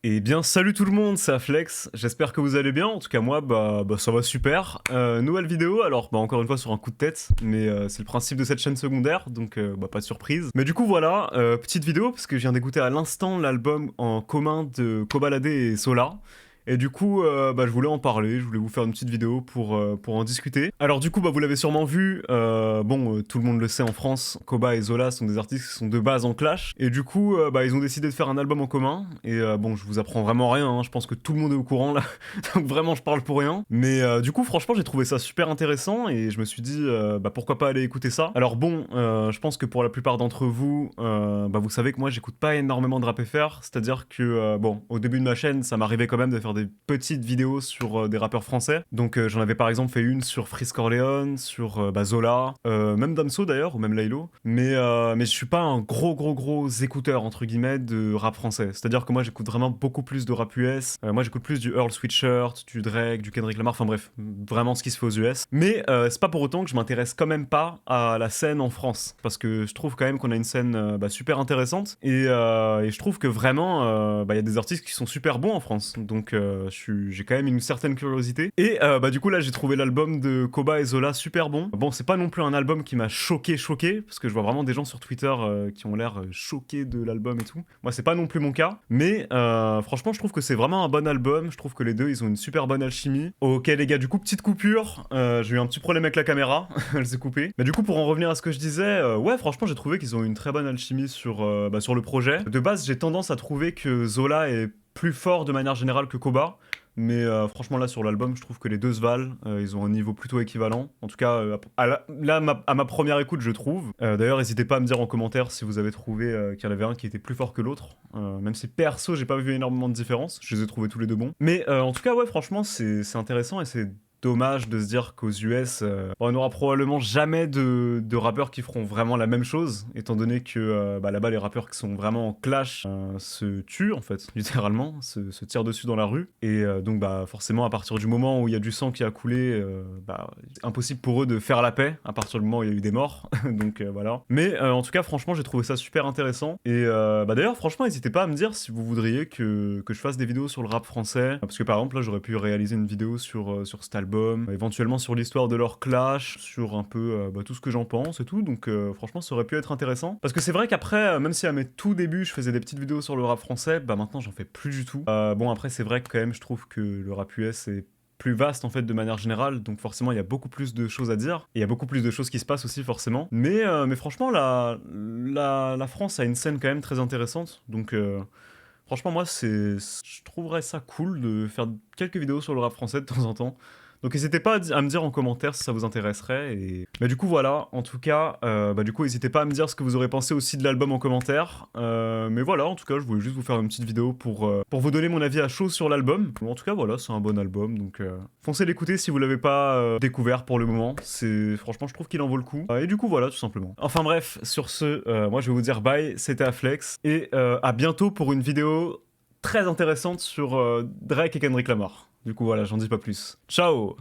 Eh bien salut tout le monde, c'est Aflex, j'espère que vous allez bien, en tout cas moi ça va super. Nouvelle vidéo, alors encore une fois sur un coup de tête, mais c'est le principe de cette chaîne secondaire, donc pas de surprise. Mais du coup voilà, petite vidéo parce que je viens d'écouter à l'instant l'album en commun de Kobalade et Solar. Et du coup, je voulais en parler, je voulais vous faire une petite vidéo pour en discuter. Alors du coup, vous l'avez sûrement vu, tout le monde le sait en France, Koba et Zola sont des artistes qui sont de base en clash. Et du coup, ils ont décidé de faire un album en commun. Et je vous apprends vraiment rien, hein, je pense que tout le monde est au courant là. Donc vraiment, je parle pour rien. Mais du coup, franchement, j'ai trouvé ça super intéressant et je me suis dit, pourquoi pas aller écouter ça. Alors je pense que pour la plupart d'entre vous, vous savez que moi, j'écoute pas énormément de rap FR. C'est-à-dire que, au début de ma chaîne, ça m'arrivait quand même de faire des petites vidéos sur des rappeurs français. Donc j'en avais par exemple fait une sur Freeze Corleone, sur Zola, même Damso d'ailleurs, ou même Laylo. Mais je suis pas un gros écouteur entre guillemets de rap français. C'est-à-dire que moi j'écoute vraiment beaucoup plus de rap US. Moi j'écoute plus du Earl Sweatshirt, du Drake, du Kendrick Lamar, enfin bref, vraiment ce qui se fait aux US. Mais c'est pas pour autant que je m'intéresse quand même pas à la scène en France. Parce que je trouve quand même qu'on a une scène super intéressante. Et je trouve que vraiment, y a des artistes qui sont super bons en France. Donc j'ai quand même une certaine curiosité. Et du coup là j'ai trouvé l'album de Koba et Zola super bon. Bon, c'est pas non plus un album qui m'a choqué, parce que je vois vraiment des gens sur Twitter qui ont l'air choqués de l'album et tout. Moi c'est pas non plus mon cas, mais franchement je trouve que c'est vraiment un bon album. Je trouve que les deux ils ont une super bonne alchimie. Ok les gars, du coup petite coupure, j'ai eu un petit problème avec la caméra, elle s'est coupée. Mais du coup pour en revenir à ce que je disais, ouais franchement j'ai trouvé qu'ils ont une très bonne alchimie sur le projet. De base j'ai tendance à trouver que Zola est plus fort de manière générale que Koba. Mais franchement là sur l'album je trouve que les deux se valent, ils ont un niveau plutôt équivalent. En tout cas à ma première écoute je trouve. D'ailleurs n'hésitez pas à me dire en commentaire si vous avez trouvé qu'il y en avait un qui était plus fort que l'autre. Même si perso j'ai pas vu énormément de différence, je les ai trouvés tous les deux bons. Mais en tout cas ouais franchement c'est intéressant et c'est dommage de se dire qu'aux US, on n'aura probablement jamais de rappeurs qui feront vraiment la même chose, étant donné que là-bas, les rappeurs qui sont vraiment en clash se tuent, en fait, littéralement, se tirent dessus dans la rue. Et forcément, à partir du moment où il y a du sang qui a coulé, c'est impossible pour eux de faire la paix, à partir du moment où il y a eu des morts. Donc voilà. Mais en tout cas, franchement, j'ai trouvé ça super intéressant. Et d'ailleurs, franchement, n'hésitez pas à me dire si vous voudriez que je fasse des vidéos sur le rap français. Parce que par exemple, là, j'aurais pu réaliser une vidéo sur cet album, éventuellement sur l'histoire de leur clash, sur un peu tout ce que j'en pense et tout, donc franchement ça aurait pu être intéressant. Parce que c'est vrai qu'après, même si à mes tout débuts je faisais des petites vidéos sur le rap français, maintenant j'en fais plus du tout. Après c'est vrai que quand même je trouve que le rap US est plus vaste en fait de manière générale, donc forcément il y a beaucoup plus de choses à dire, et il y a beaucoup plus de choses qui se passent aussi forcément. Mais franchement la France a une scène quand même très intéressante, donc franchement moi je trouverais ça cool de faire quelques vidéos sur le rap français de temps en temps. Donc n'hésitez pas à me dire en commentaire si ça vous intéresserait. Et du coup voilà, en tout cas, du coup n'hésitez pas à me dire ce que vous aurez pensé aussi de l'album en commentaire. Mais voilà, en tout cas je voulais juste vous faire une petite vidéo pour vous donner mon avis à chaud sur l'album. En tout cas voilà, c'est un bon album, donc foncez l'écouter si vous l'avez pas découvert pour le moment. Franchement je trouve qu'il en vaut le coup. Et du coup voilà, tout simplement. Enfin bref, sur ce, moi je vais vous dire bye, c'était Aflex, et à bientôt pour une vidéo très intéressante sur Drake et Kendrick Lamar. Du coup voilà, j'en dis pas plus. Ciao!